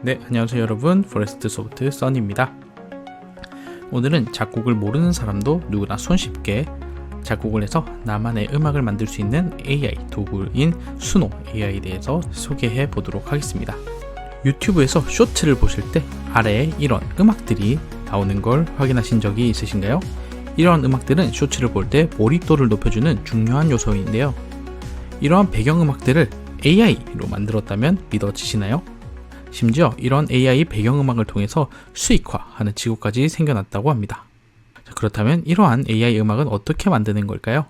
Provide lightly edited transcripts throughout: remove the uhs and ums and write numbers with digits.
네, 안녕하세요 여러분. 포레스트 소프트 써니입니다. 오늘은 작곡을 모르는 사람도 누구나 손쉽게 작곡을 해서 나만의 음악을 만들 수 있는 AI 도구인 수노 AI에 대해서 소개해 보도록 하겠습니다. 유튜브에서 쇼츠를 보실 때 아래에 이런 음악들이 나오는 걸 확인하신 적이 있으신가요? 이런 음악들은 쇼츠를 볼 때 몰입도를 높여주는 중요한 요소인데요. 이러한 배경음악들을 AI로 만들었다면 믿어지시나요? 심지어 이런 AI 배경음악을 통해서 수익화하는 직업까지 생겨났다고 합니다. 자, 그렇다면 이러한 AI 음악은 어떻게 만드는 걸까요?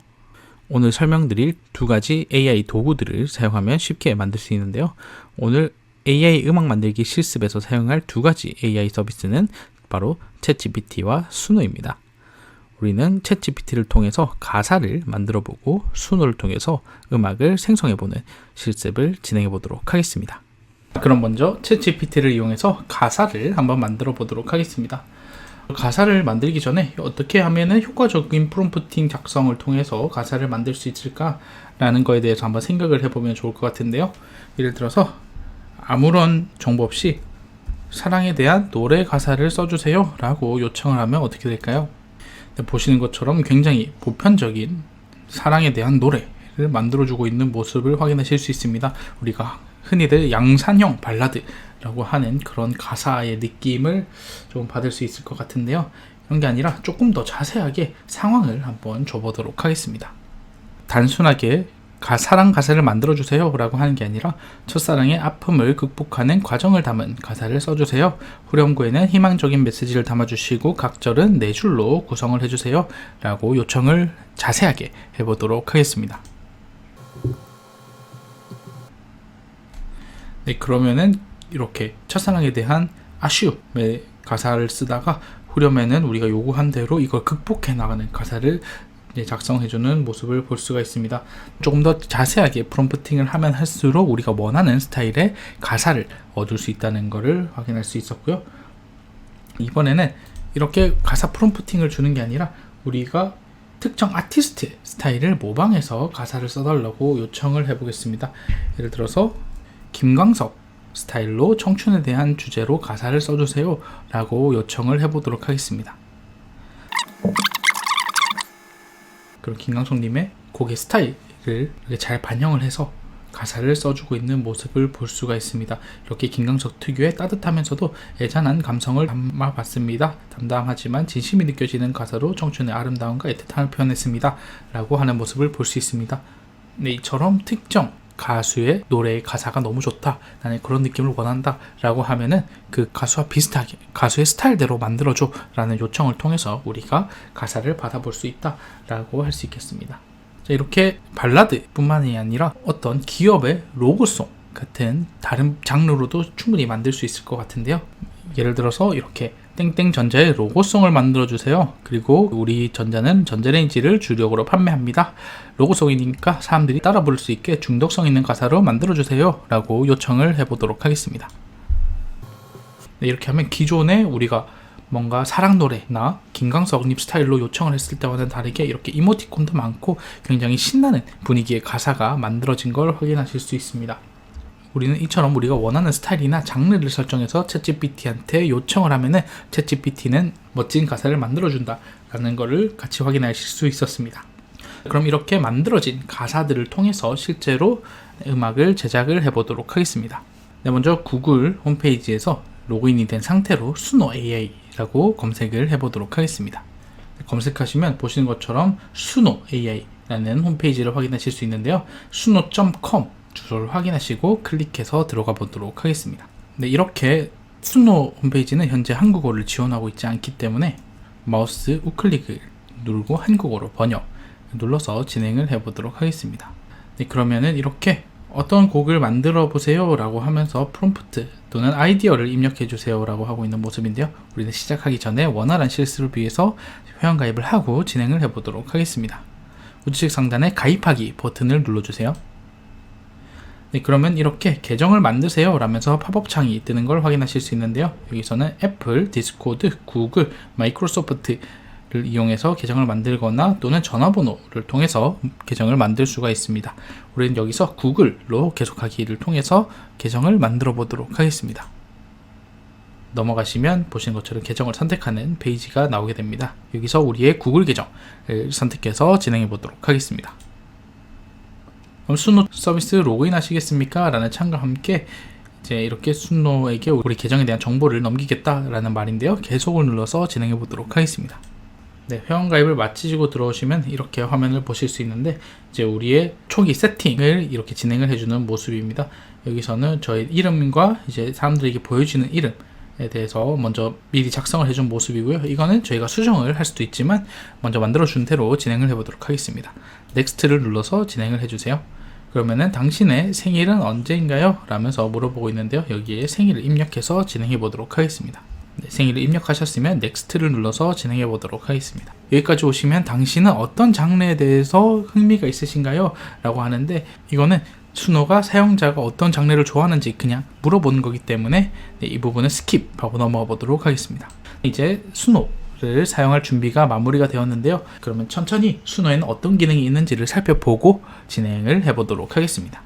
오늘 설명드릴 두 가지 AI 도구들을 사용하면 쉽게 만들 수 있는데요. 오늘 AI 음악 만들기 실습에서 사용할 두 가지 AI 서비스는 바로 챗GPT와 수노입니다. 우리는 챗GPT를 통해서 가사를 만들어보고 수노를 통해서 음악을 생성해보는 실습을 진행해보도록 하겠습니다. 그럼 먼저 챗GPT를 이용해서 가사를 한번 만들어 보도록 하겠습니다. 가사를 만들기 전에 어떻게 하면 효과적인 프롬프팅 작성을 통해서 가사를 만들 수 있을까라는 거에 대해서 한번 생각을 해보면 좋을 것 같은데요. 예를 들어서 아무런 정보 없이 사랑에 대한 노래 가사를 써주세요 라고 요청을 하면 어떻게 될까요? 보시는 것처럼 굉장히 보편적인 사랑에 대한 노래를 만들어주고 있는 모습을 확인하실 수 있습니다. 우리가 흔히들 양산형 발라드라고 하는 그런 가사의 느낌을 좀 받을 수 있을 것 같은데요. 그런 게 아니라 조금 더 자세하게 상황을 한번 줘보도록 하겠습니다. 단순하게 사랑 가사를 만들어주세요 라고 하는 게 아니라 첫사랑의 아픔을 극복하는 과정을 담은 가사를 써주세요. 후렴구에는 희망적인 메시지를 담아주시고 각절은 4줄로 구성을 해주세요 라고 요청을 자세하게 해보도록 하겠습니다. 네, 그러면은 이렇게 첫사랑에 대한 아쉬움의 가사를 쓰다가 후렴에는 우리가 요구한 대로 이걸 극복해 나가는 가사를 작성해주는 모습을 볼 수가 있습니다. 조금 더 자세하게 프롬프팅을 하면 할수록 우리가 원하는 스타일의 가사를 얻을 수 있다는 것을 확인할 수 있었고요. 이번에는 이렇게 가사 프롬프팅을 주는 게 아니라 우리가 특정 아티스트 스타일을 모방해서 가사를 써달라고 요청을 해보겠습니다. 예를 들어서 김광석 스타일로 청춘에 대한 주제로 가사를 써주세요 라고 요청을 해보도록 하겠습니다. 그럼 김광석님의 곡의 스타일을 잘 반영을 해서 가사를 써주고 있는 모습을 볼 수가 있습니다. 이렇게 김광석 특유의 따뜻하면서도 애잔한 감성을 담아봤습니다. 담담하지만 진심이 느껴지는 가사로 청춘의 아름다움과 애틋함을 표현했습니다 라고 하는 모습을 볼 수 있습니다. 네, 이처럼 특정 가수의 노래의 가사가 너무 좋다, 나는 그런 느낌을 원한다 라고 하면은 그 가수와 비슷하게 가수의 스타일대로 만들어줘 라는 요청을 통해서 우리가 가사를 받아볼 수 있다 라고 할 수 있겠습니다. 자, 이렇게 발라드 뿐만이 아니라 어떤 기업의 로고송 같은 다른 장르로도 충분히 만들 수 있을 것 같은데요. 예를 들어서 이렇게 땡땡전자의 로고송을 만들어주세요. 그리고 우리 전자는 전자레인지를 주력으로 판매합니다. 로고송이니까 사람들이 따라 부를 수 있게 중독성 있는 가사로 만들어주세요 라고 요청을 해보도록 하겠습니다. 네, 이렇게 하면 기존에 우리가 뭔가 사랑 노래나 김광석님 스타일로 요청을 했을 때와는 다르게 이렇게 이모티콘도 많고 굉장히 신나는 분위기의 가사가 만들어진 걸 확인하실 수 있습니다. 우리는 이처럼 우리가 원하는 스타일이나 장르를 설정해서 챗GPT한테 요청을 하면은 챗GPT는 멋진 가사를 만들어준다 라는 것을 같이 확인하실 수 있었습니다. 그럼 이렇게 만들어진 가사들을 통해서 실제로 음악을 제작을 해보도록 하겠습니다. 네, 먼저 구글 홈페이지에서 로그인이 된 상태로 수노 AI라고 검색을 해보도록 하겠습니다. 검색하시면 보시는 것처럼 수노 AI라는 홈페이지를 확인하실 수 있는데요. suno.com 주소를 확인하시고 클릭해서 들어가 보도록 하겠습니다. 네, 이렇게 수노 홈페이지는 현재 한국어를 지원하고 있지 않기 때문에 마우스 우클릭을 누르고 한국어로 번역 눌러서 진행을 해보도록 하겠습니다. 네, 그러면은 이렇게 어떤 곡을 만들어 보세요 라고 하면서 프롬프트 또는 아이디어를 입력해 주세요 라고 하고 있는 모습인데요. 우리는 시작하기 전에 원활한 실습을 위해서 회원가입을 하고 진행을 해보도록 하겠습니다. 우측 상단에 가입하기 버튼을 눌러주세요. 네, 그러면 이렇게 계정을 만드세요 라면서 팝업 창이 뜨는 걸 확인하실 수 있는데요. 여기서는 애플, 디스코드, 구글, 마이크로소프트를 이용해서 계정을 만들거나 또는 전화번호를 통해서 계정을 만들 수가 있습니다. 우리는 여기서 구글로 계속하기를 통해서 계정을 만들어 보도록 하겠습니다. 넘어가시면 보시는 것처럼 계정을 선택하는 페이지가 나오게 됩니다. 여기서 우리의 구글 계정을 선택해서 진행해 보도록 하겠습니다. 그럼 순노 서비스 로그인 하시겠습니까? 라는 창과 함께 이제 이렇게 순노에게 우리 계정에 대한 정보를 넘기겠다라는 말인데요. 계속을 눌러서 진행해 보도록 하겠습니다. 네, 회원가입을 마치시고 들어오시면 이렇게 화면을 보실 수 있는데, 이제 우리의 초기 세팅을 이렇게 진행을 해주는 모습입니다. 여기서는 저희 이름과 이제 사람들에게 보여지는 이름에 대해서 먼저 미리 작성을 해준 모습이고요. 이거는 저희가 수정을 할 수도 있지만 먼저 만들어준 대로 진행을 해보도록 하겠습니다. 넥스트를 눌러서 진행을 해주세요. 그러면은 당신의 생일은 언제인가요? 라면서 물어보고 있는데요. 여기에 생일을 입력해서 진행해 보도록 하겠습니다. 네, 생일을 입력하셨으면 넥스트를 눌러서 진행해 보도록 하겠습니다. 여기까지 오시면 당신은 어떤 장르에 대해서 흥미가 있으신가요? 라고 하는데, 이거는 순호가 사용자가 어떤 장르를 좋아하는지 그냥 물어보는 거기 때문에 이 부분은 스킵하고 넘어가 보도록 하겠습니다. 이제 순호를 사용할 준비가 마무리가 되었는데요. 그러면 천천히 순호에는 어떤 기능이 있는지를 살펴보고 진행을 해보도록 하겠습니다.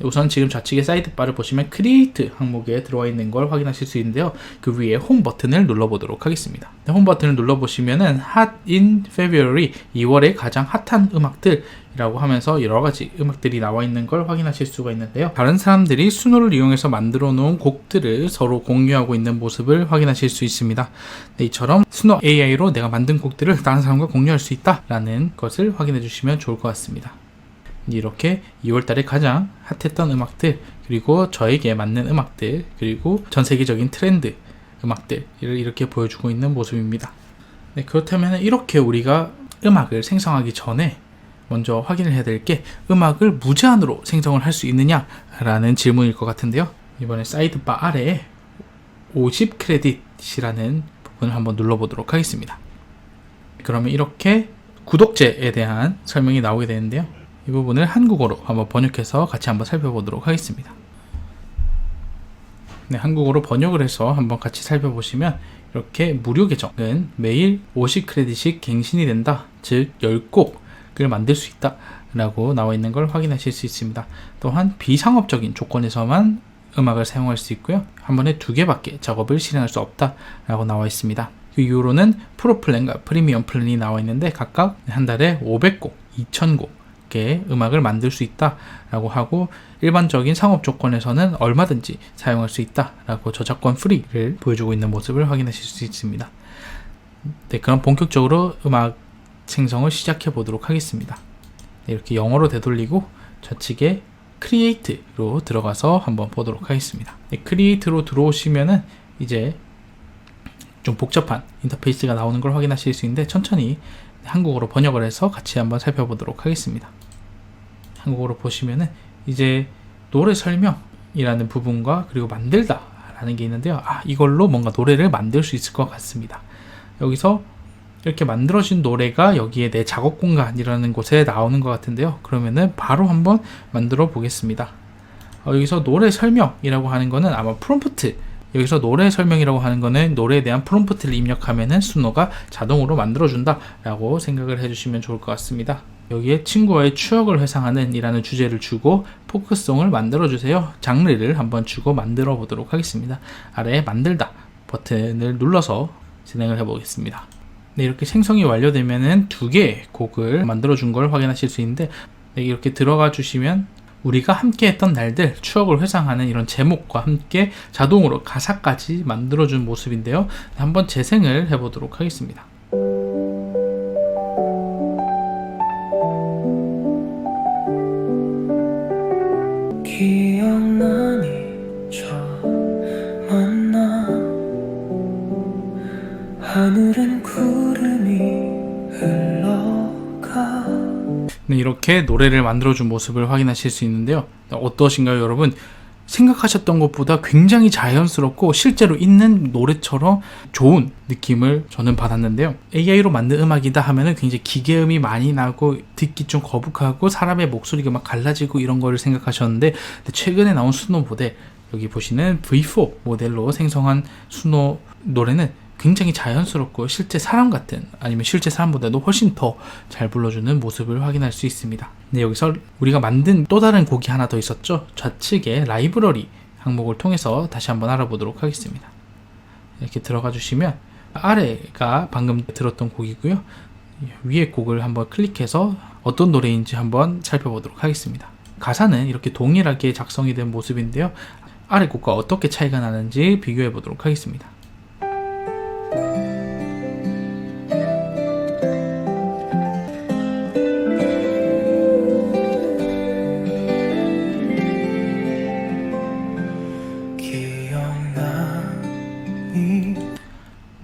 우선 지금 좌측에 사이드바를 보시면 크리에이트 항목에 들어와 있는 걸 확인하실 수 있는데요. 그 위에 홈 버튼을 눌러보도록 하겠습니다. 홈 버튼을 눌러보시면은 Hot in February, 2월에 가장 핫한 음악들이라고 하면서 여러가지 음악들이 나와 있는 걸 확인하실 수가 있는데요. 다른 사람들이 순호를 이용해서 만들어 놓은 곡들을 서로 공유하고 있는 모습을 확인하실 수 있습니다. 네, 이처럼 순호 AI로 내가 만든 곡들을 다른 사람과 공유할 수 있다라는 것을 확인해 주시면 좋을 것 같습니다. 이렇게 2월달에 가장 핫했던 음악들, 그리고 저에게 맞는 음악들, 그리고 전 세계적인 트렌드 음악들을 이렇게 보여주고 있는 모습입니다. 네, 그렇다면 이렇게 우리가 음악을 생성하기 전에 먼저 확인을 해야 될 게, 음악을 무제한으로 생성을 할 수 있느냐 라는 질문일 것 같은데요. 이번에 사이드바 아래에 50 크레딧이라는 부분을 한번 눌러보도록 하겠습니다. 그러면 이렇게 구독제에 대한 설명이 나오게 되는데요. 이 부분을 한국어로 한번 번역해서 같이 한번 살펴보도록 하겠습니다. 네, 한국어로 번역을 해서 한번 같이 살펴보시면, 이렇게 무료 계정은 매일 50 크레딧이 갱신이 된다, 즉 10곡을 만들 수 있다 라고 나와 있는 걸 확인하실 수 있습니다. 또한 비상업적인 조건에서만 음악을 사용할 수 있고요, 한 번에 2개밖에 작업을 실행할 수 없다 라고 나와 있습니다. 그 이후로는 프로 플랜과 프리미엄 플랜이 나와 있는데, 각각 한 달에 500곡, 2000곡 음악을 만들 수 있다 라고 하고, 일반적인 상업 조건에서는 얼마든지 사용할 수 있다 라고 저작권 프리를 보여주고 있는 모습을 확인하실 수 있습니다. 네, 그럼 본격적으로 음악 생성을 시작해 보도록 하겠습니다. 네, 이렇게 영어로 되돌리고 좌측에 크리에이트로 들어가서 한번 보도록 하겠습니다. 네, 크리에이트로 들어오시면은 이제 좀 복잡한 인터페이스가 나오는 걸 확인하실 수 있는데, 천천히 한국어로 번역을 해서 같이 한번 살펴보도록 하겠습니다. 한국어로 보시면은 이제 노래 설명이라는 부분과 그리고 만들다 라는 게 있는데요. 이걸로 뭔가 노래를 만들 수 있을 것 같습니다. 여기서 이렇게 만들어진 노래가 여기에 내 작업 공간이라는 곳에 나오는 것 같은데요. 그러면은 바로 한번 만들어 보겠습니다. 여기서 노래 설명이라고 하는 거는 아마 프롬프트, 여기서 노래 설명이라고 하는 거는 노래에 대한 프롬프트를 입력하면은 순호가 자동으로 만들어준다 라고 생각을 해주시면 좋을 것 같습니다. 여기에 친구와의 추억을 회상하는 이라는 주제를 주고 포크송을 만들어주세요, 장르를 한번 주고 만들어 보도록 하겠습니다. 아래에 만들다 버튼을 눌러서 진행을 해 보겠습니다. 네, 이렇게 생성이 완료되면은 2개의 곡을 만들어 준 걸 확인하실 수 있는데, 네, 이렇게 들어가 주시면 우리가 함께 했던 날들, 추억을 회상하는 이런 제목과 함께 자동으로 가사까지 만들어준 모습인데요. 한번 재생을 해보도록 하겠습니다. 기억나니 저 만나 하늘엔 구름이 흘러가. 네, 이렇게 노래를 만들어준 모습을 확인하실 수 있는데요. 어떠신가요, 여러분? 생각하셨던 것보다 굉장히 자연스럽고 실제로 있는 노래처럼 좋은 느낌을 저는 받았는데요. AI로 만든 음악이다 하면은 굉장히 기계음이 많이 나고 듣기 좀 거북하고 사람의 목소리가 막 갈라지고 이런 거를 생각하셨는데, 최근에 나온 순호 모델, 여기 보시는 V4 모델로 생성한 순호 노래는 굉장히 자연스럽고 실제 사람 같은, 아니면 실제 사람보다도 훨씬 더 잘 불러주는 모습을 확인할 수 있습니다. 네, 여기서 우리가 만든 또 다른 곡이 하나 더 있었죠. 좌측에 라이브러리 항목을 통해서 다시 한번 알아보도록 하겠습니다. 이렇게 들어가 주시면 아래가 방금 들었던 곡이고요. 위에 곡을 한번 클릭해서 어떤 노래인지 한번 살펴보도록 하겠습니다. 가사는 이렇게 동일하게 작성이 된 모습인데요. 아래 곡과 어떻게 차이가 나는지 비교해 보도록 하겠습니다.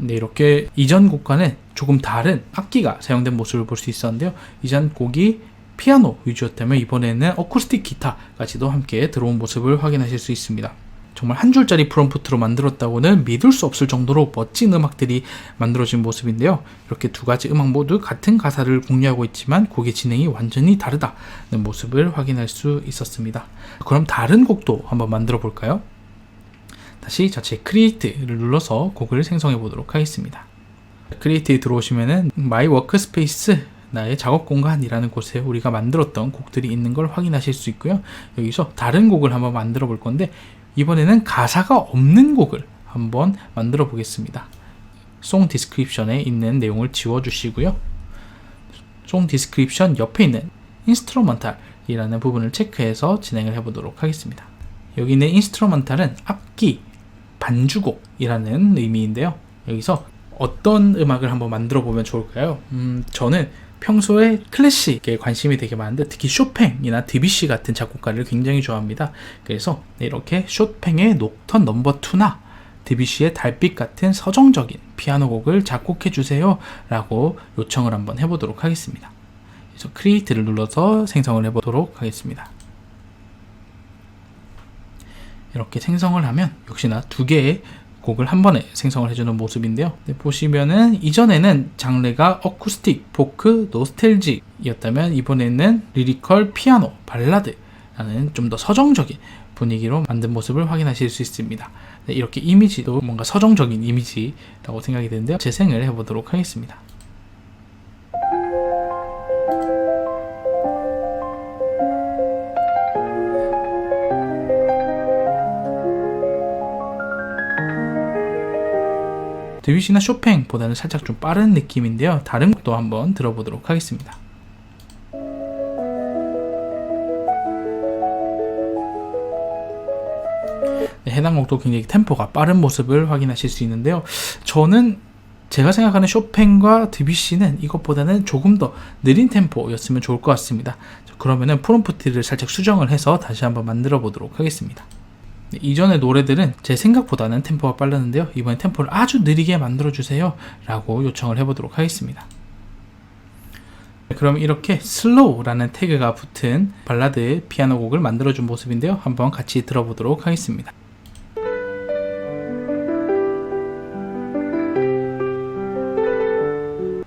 네, 이렇게 이전 곡과는 조금 다른 악기가 사용된 모습을 볼 수 있었는데요. 이전 곡이 피아노 위주였다면 이번에는 어쿠스틱 기타까지도 함께 들어온 모습을 확인하실 수 있습니다. 정말 한 줄짜리 프롬프트로 만들었다고는 믿을 수 없을 정도로 멋진 음악들이 만들어진 모습인데요. 이렇게 두 가지 음악 모두 같은 가사를 공유하고 있지만 곡의 진행이 완전히 다르다는 모습을 확인할 수 있었습니다. 그럼 다른 곡도 한번 만들어 볼까요? 다시 자체 크리에이트를 눌러서 곡을 생성해 보도록 하겠습니다. 크리에이트에 들어오시면은 마이 워크스페이스, 나의 작업 공간이라는 곳에 우리가 만들었던 곡들이 있는 걸 확인하실 수 있고요. 여기서 다른 곡을 한번 만들어 볼 건데 이번에는 가사가 없는 곡을 한번 만들어 보겠습니다. 송 디스크립션에 있는 내용을 지워 주시고요. 송 디스크립션 옆에 있는 인스트루먼탈이라는 부분을 체크해서 진행을 해 보도록 하겠습니다. 여기 있는 인스트루먼탈은 악기, 반주곡이라는 의미인데요. 여기서 어떤 음악을 한번 만들어 보면 좋을까요? 저는 평소에 클래식에 관심이 되게 많은데 특히 쇼팽이나 드뷔시 같은 작곡가를 굉장히 좋아합니다. 그래서 이렇게 쇼팽의 녹턴 넘버 2나 드뷔시의 달빛 같은 서정적인 피아노 곡을 작곡해 주세요 라고 요청을 한번 해보도록 하겠습니다. 그래서 크리에이트를 눌러서 생성을 해보도록 하겠습니다. 이렇게 생성을 하면 역시나 두 개의 곡을 한 번에 생성을 해주는 모습인데요. 네, 보시면은 이전에는 장르가 어쿠스틱, 포크, 노스텔지였다면 이번에는 리리컬, 피아노, 발라드라는 좀 더 서정적인 분위기로 만든 모습을 확인하실 수 있습니다. 네, 이렇게 이미지도 뭔가 서정적인 이미지라고 생각이 되는데요. 재생을 해보도록 하겠습니다. 드뷔시나 쇼팽보다는 살짝 좀 빠른 느낌인데요. 다른 곡도 한번 들어보도록 하겠습니다. 네, 해당 곡도 굉장히 템포가 빠른 모습을 확인하실 수 있는데요. 저는 제가 생각하는 쇼팽과 드뷔시는 이것보다는 조금 더 느린 템포였으면 좋을 것 같습니다. 그러면은 프롬프트를 살짝 수정을 해서 다시 한번 만들어 보도록 하겠습니다. 네, 이전의 노래들은 제 생각보다는 템포가 빨랐는데요. 이번엔 템포를 아주 느리게 만들어주세요 라고 요청을 해보도록 하겠습니다. 네, 그럼 이렇게 슬로우라는 태그가 붙은 발라드 피아노 곡을 만들어준 모습인데요. 한번 같이 들어보도록 하겠습니다.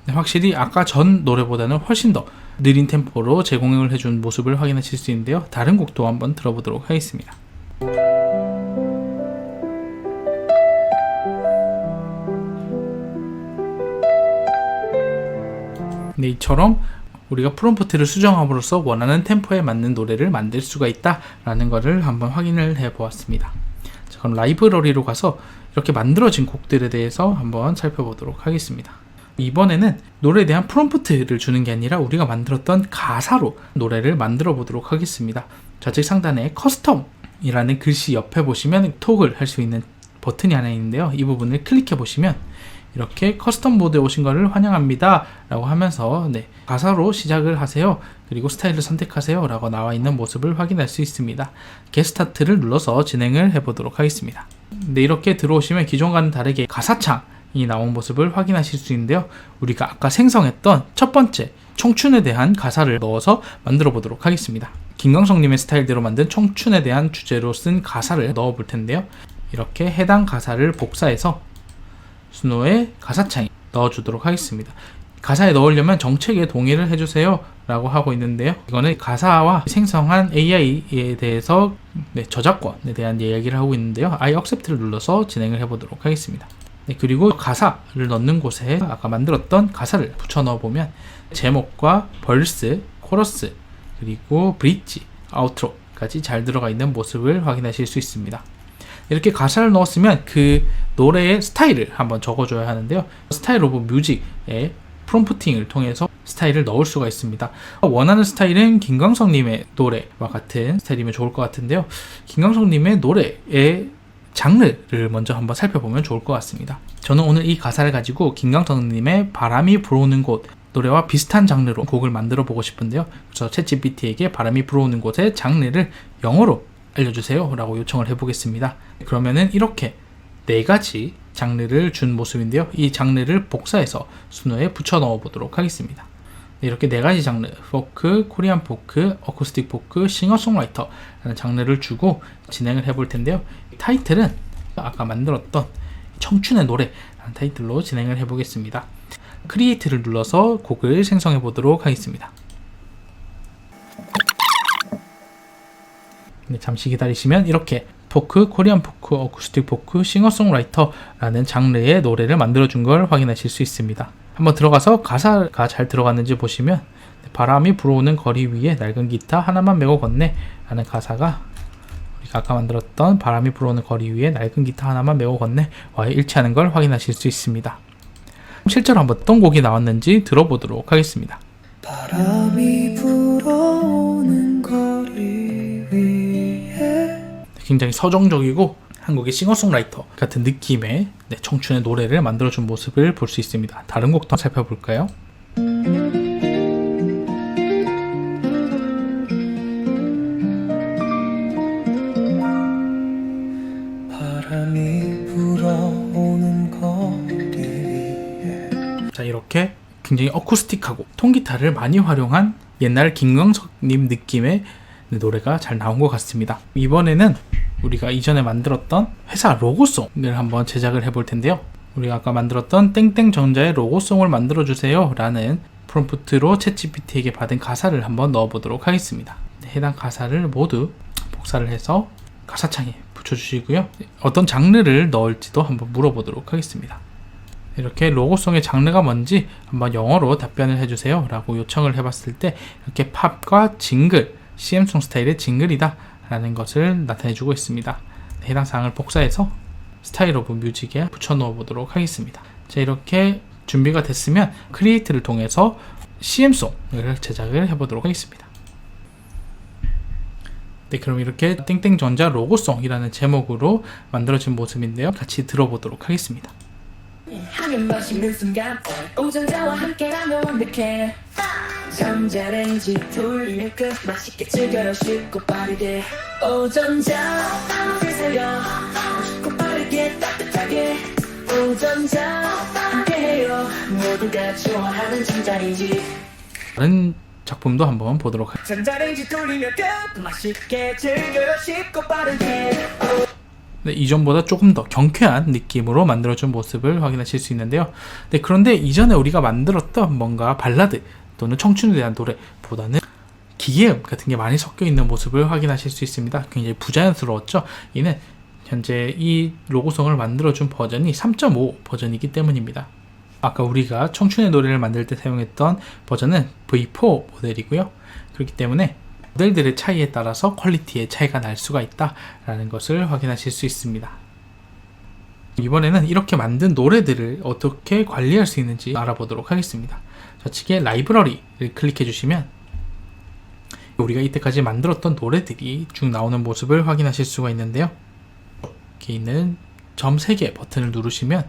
네, 확실히 아까 전 노래보다는 훨씬 더 느린 템포로 제공을 해준 모습을 확인하실 수 있는데요. 다른 곡도 한번 들어보도록 하겠습니다. 네, 이처럼 우리가 프롬프트를 수정함으로써 원하는 템포에 맞는 노래를 만들 수가 있다라는 것을 한번 확인을 해 보았습니다. 자, 그럼 라이브러리로 가서 이렇게 만들어진 곡들에 대해서 한번 살펴보도록 하겠습니다. 이번에는 노래에 대한 프롬프트를 주는 게 아니라 우리가 만들었던 가사로 노래를 만들어 보도록 하겠습니다. 좌측 상단에 커스텀이라는 글씨 옆에 보시면 톡을 할 수 있는 버튼이 하나 있는데요. 이 부분을 클릭해 보시면 이렇게 커스텀 모드에 오신 것을 환영합니다 라고 하면서 네, 가사로 시작을 하세요, 그리고 스타일을 선택하세요 라고 나와 있는 모습을 확인할 수 있습니다. 겟스타트를 눌러서 진행을 해보도록 하겠습니다. 네, 이렇게 들어오시면 기존과는 다르게 가사창이 나온 모습을 확인하실 수 있는데요. 우리가 아까 생성했던 첫 번째 청춘에 대한 가사를 넣어서 만들어 보도록 하겠습니다. 김광석님의 스타일대로 만든 청춘에 대한 주제로 쓴 가사를 넣어 볼 텐데요. 이렇게 해당 가사를 복사해서 스노의 가사창에 넣어주도록 하겠습니다. 가사에 넣으려면 정책에 동의를 해주세요 라고 하고 있는데요. 이거는 가사와 생성한 AI에 대해서 저작권에 대한 이야기를 하고 있는데요. I accept를 눌러서 진행을 해보도록 하겠습니다. 네, 그리고 가사를 넣는 곳에 아까 만들었던 가사를 붙여 넣어보면 제목과 벌스, 코러스, 그리고 브릿지, 아우트로까지 잘 들어가 있는 모습을 확인하실 수 있습니다. 이렇게 가사를 넣었으면 그 노래의 스타일을 한번 적어줘야 하는데요. 스타일 오브 뮤직의 프롬프팅을 통해서 스타일을 넣을 수가 있습니다. 원하는 스타일은 김광석님의 노래와 같은 스타일이면 좋을 것 같은데요. 김광석님의 노래의 장르를 먼저 한번 살펴보면 좋을 것 같습니다. 저는 오늘 이 가사를 가지고 김광석님의 바람이 불어오는 곳 노래와 비슷한 장르로 곡을 만들어 보고 싶은데요. 그래서 챗GPT에게 바람이 불어오는 곳의 장르를 영어로 알려주세요 라고 요청을 해보겠습니다. 그러면은 이렇게 4가지 장르를 준 모습인데요. 이 장르를 복사해서 순서에 붙여 넣어 보도록 하겠습니다. 이렇게 4가지 장르, 포크, 코리안 포크, 어쿠스틱 포크, 싱어송라이터라는 장르를 주고 진행을 해볼 텐데요. 타이틀은 아까 만들었던 청춘의 노래라는 타이틀로 진행을 해보겠습니다. 크리에이트를 눌러서 곡을 생성해 보도록 하겠습니다. 잠시 기다리시면 이렇게 포크, 코리안 포크, 어쿠스틱 포크, 싱어송라이터라는 장르의 노래를 만들어준 걸 확인하실 수 있습니다. 한번 들어가서 가사가 잘 들어갔는지 보시면 바람이 불어오는 거리 위에 낡은 기타 하나만 메고 걷네 라는 가사가 우리가 아까 만들었던 바람이 불어오는 거리 위에 낡은 기타 하나만 메고 걷네 와 일치하는 걸 확인하실 수 있습니다. 실제로 한번 어떤 곡이 나왔는지 들어보도록 하겠습니다. 바람이 불어오는 거리 위에 굉장히 서정적이고 한국의 싱어송라이터 같은 느낌의 청춘의 노래를 만들어준 모습을 볼 수 있습니다. 다른 곡도 살펴볼까요? 바람이 불어오는 거리 위에 자, 이렇게 굉장히 어쿠스틱하고 통기타를 많이 활용한 옛날 김광석님 느낌의 노래가 잘 나온 것 같습니다. 이번에는 우리가 이전에 만들었던 회사 로고송을 한번 제작을 해볼 텐데요. 우리가 아까 만들었던 땡땡전자의 로고송을 만들어주세요 라는 프롬프트로 챗GPT에게 받은 가사를 한번 넣어보도록 하겠습니다. 해당 가사를 모두 복사를 해서 가사창에 붙여주시고요. 어떤 장르를 넣을지도 한번 물어보도록 하겠습니다. 이렇게 로고송의 장르가 뭔지 한번 영어로 답변을 해주세요 라고 요청을 해봤을 때 이렇게 팝과 징글, CM송 스타일의 징글이다 라는 것을 나타내주고 있습니다. 해당 사항을 복사해서 스타일 오브 뮤직에 붙여 넣어 보도록 하겠습니다. 자, 이렇게 준비가 됐으면 크리에이트를 통해서 CM송을 제작을 해보도록 하겠습니다. 네, 그럼 이렇게 땡땡전자 로고송이라는 제목으로 만들어진 모습인데요. 같이 들어보도록 하겠습니다. 하면 맛있는 순간 오전자와 함께라면 완벽해 전자레인지 돌리면 끝 맛있게 즐겨요 쉽고 빠르게 오전자 드세요 쉽고 빠르게 따뜻하게 오전자 함께해요 모두가 좋아하는 전자레인지 다른 작품도 한번 보도록 하겠습니다. 전자레인지 돌리면 끝 맛있게 즐겨요 쉽고 빠르게 네, 이전보다 조금 더 경쾌한 느낌으로 만들어준 모습을 확인하실 수 있는데요. 네, 그런데 이전에 우리가 만들었던 뭔가 발라드 또는 청춘에 대한 노래보다는 기계음 같은 게 많이 섞여 있는 모습을 확인하실 수 있습니다. 굉장히 부자연스러웠죠. 이는 현재 이 로고송을 만들어준 버전이 3.5 버전이기 때문입니다. 아까 우리가 청춘의 노래를 만들 때 사용했던 버전은 V4 모델이고요. 그렇기 때문에 모델들의 차이에 따라서 퀄리티의 차이가 날 수가 있다라는 것을 확인하실 수 있습니다. 이번에는 이렇게 만든 노래들을 어떻게 관리할 수 있는지 알아보도록 하겠습니다. 좌측에 라이브러리를 클릭해 주시면 우리가 이때까지 만들었던 노래들이 쭉 나오는 모습을 확인하실 수가 있는데요. 여기 있는 점 3개 버튼을 누르시면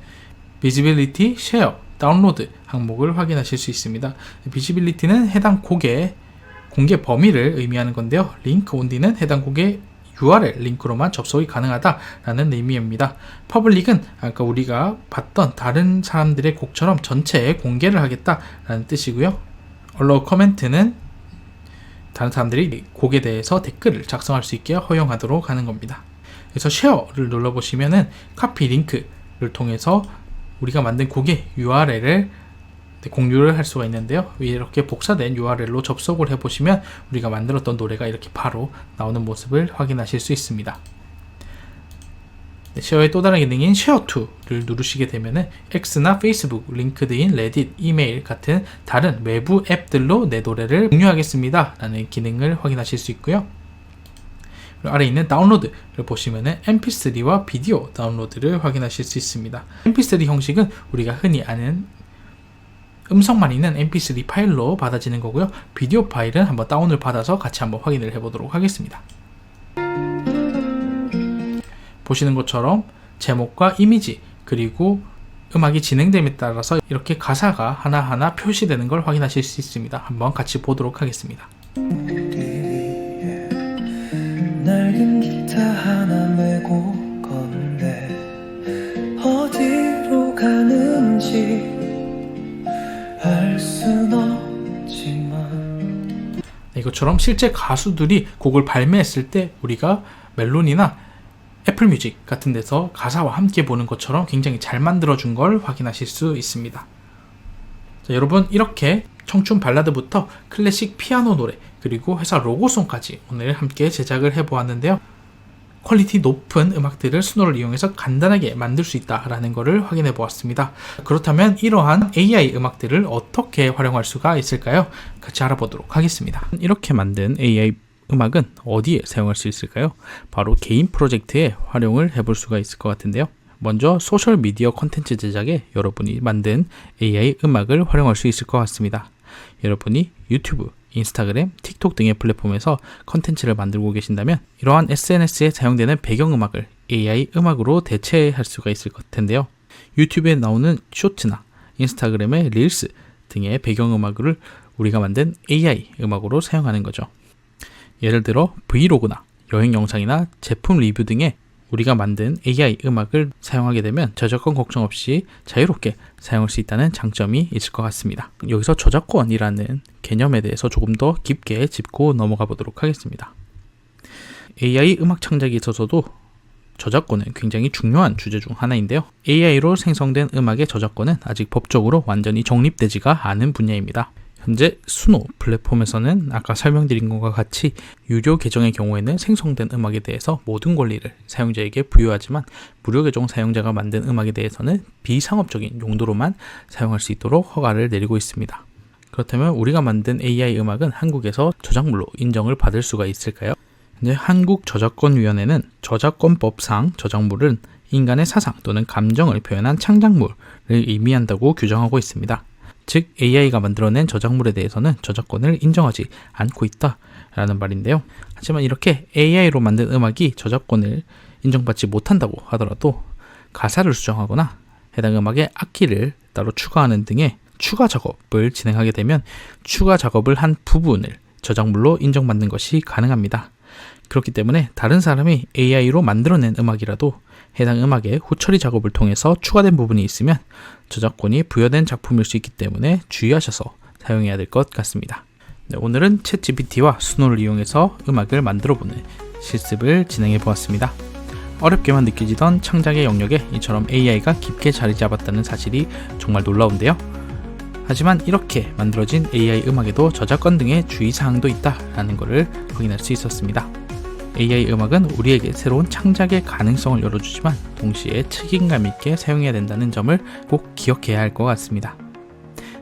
비지빌리티, 쉐어, 다운로드 항목을 확인하실 수 있습니다. 비지빌리티는 해당 곡의 공개 범위를 의미하는 건데요. 링크 온리는 해당 곡의 URL 링크로만 접속이 가능하다라는 의미입니다. 퍼블릭은 아까 우리가 봤던 다른 사람들의 곡처럼 전체에 공개를 하겠다라는 뜻이고요. allow comment는 다른 사람들이 곡에 대해서 댓글을 작성할 수 있게 허용하도록 하는 겁니다. 그래서 쉐어를 눌러보시면은 카피 링크를 통해서 우리가 만든 곡의 URL을 공유를 할 수가 있는데요. 이렇게 복사된 URL로 접속을 해보시면 우리가 만들었던 노래가 이렇게 바로 나오는 모습을 확인하실 수 있습니다. 쉐어의 또 다른 기능인 쉐어2를 누르시게 되면 X나 페이스북, 링크드인, 레딧, 이메일 같은 다른 외부 앱들로 내 노래를 공유하겠습니다 라는 기능을 확인하실 수 있고요. 그리고 아래에 있는 다운로드를 보시면은 mp3와 비디오 다운로드를 확인하실 수 있습니다. mp3 형식은 우리가 흔히 아는 음성만 있는 mp3 파일로 받아지는 거고요. 비디오 파일은 한번 다운을 받아서 같이 한번 확인을 해보도록 하겠습니다. 보시는 것처럼 제목과 이미지 그리고 음악이 진행됨에 따라서 이렇게 가사가 하나하나 표시되는 걸 확인하실 수 있습니다. 한번 같이 보도록 하겠습니다. 낡은 기타 하나 메고 걷는데 어디로 가는지 알 순 없지만 이것처럼 실제 가수들이 곡을 발매했을 때 우리가 멜론이나 애플 뮤직 같은 데서 가사와 함께 보는 것처럼 굉장히 잘 만들어준 걸 확인하실 수 있습니다. 자, 여러분 이렇게 청춘 발라드부터 클래식 피아노 노래 그리고 회사 로고송까지 오늘 함께 제작을 해보았는데요. 퀄리티 높은 음악들을 수노를 이용해서 간단하게 만들 수 있다라는 것을 확인해 보았습니다. 그렇다면 이러한 AI 음악들을 어떻게 활용할 수가 있을까요? 같이 알아보도록 하겠습니다. 이렇게 만든 AI 음악은 어디에 사용할 수 있을까요? 바로 개인 프로젝트에 활용을 해볼 수가 있을 것 같은데요. 먼저 소셜미디어 콘텐츠 제작에 여러분이 만든 AI 음악을 활용할 수 있을 것 같습니다. 여러분이 유튜브, 인스타그램, 틱톡 등의 플랫폼에서 콘텐츠를 만들고 계신다면 이러한 SNS에 사용되는 배경음악을 AI 음악으로 대체할 수가 있을 것 텐데요. 유튜브에 나오는 쇼트나 인스타그램의 릴스 등의 배경음악을 우리가 만든 AI 음악으로 사용하는 거죠. 예를 들어 브이로그나 여행 영상이나 제품 리뷰 등의 우리가 만든 AI 음악을 사용하게 되면 저작권 걱정 없이 자유롭게 사용할 수 있다는 장점이 있을 것 같습니다. 여기서 저작권이라는 개념에 대해서 조금 더 깊게 짚고 넘어가 보도록 하겠습니다. AI 음악 창작에 있어서도 저작권은 굉장히 중요한 주제 중 하나인데요. AI로 생성된 음악의 저작권은 아직 법적으로 완전히 정립되지가 않은 분야입니다. 현재 수노 플랫폼에서는 아까 설명드린 것과 같이 유료 계정의 경우에는 생성된 음악에 대해서 모든 권리를 사용자에게 부여하지만 무료 계정 사용자가 만든 음악에 대해서는 비상업적인 용도로만 사용할 수 있도록 허가를 내리고 있습니다. 그렇다면 우리가 만든 AI 음악은 한국에서 저작물로 인정을 받을 수가 있을까요? 현재 한국저작권위원회는 저작권법상 저작물은 인간의 사상 또는 감정을 표현한 창작물을 의미한다고 규정하고 있습니다. 즉 AI가 만들어낸 저작물에 대해서는 저작권을 인정하지 않고 있다라는 말인데요. 하지만 이렇게 AI로 만든 음악이 저작권을 인정받지 못한다고 하더라도 가사를 수정하거나 해당 음악에 악기를 따로 추가하는 등의 추가 작업을 진행하게 되면 추가 작업을 한 부분을 저작물로 인정받는 것이 가능합니다. 그렇기 때문에 다른 사람이 AI로 만들어낸 음악이라도 해당 음악의 후처리 작업을 통해서 추가된 부분이 있으면 저작권이 부여된 작품일 수 있기 때문에 주의하셔서 사용해야 될 것 같습니다. 네, 오늘은 챗GPT와 수노를 이용해서 음악을 만들어보는 실습을 진행해 보았습니다. 어렵게만 느껴지던 창작의 영역에 이처럼 AI가 깊게 자리 잡았다는 사실이 정말 놀라운데요. 하지만 이렇게 만들어진 AI 음악에도 저작권 등의 주의사항도 있다라는 것을 확인할 수 있었습니다. AI 음악은 우리에게 새로운 창작의 가능성을 열어주지만 동시에 책임감 있게 사용해야 된다는 점을 꼭 기억해야 할 것 같습니다.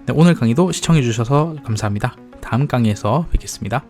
네, 오늘 강의도 시청해주셔서 감사합니다. 다음 강의에서 뵙겠습니다.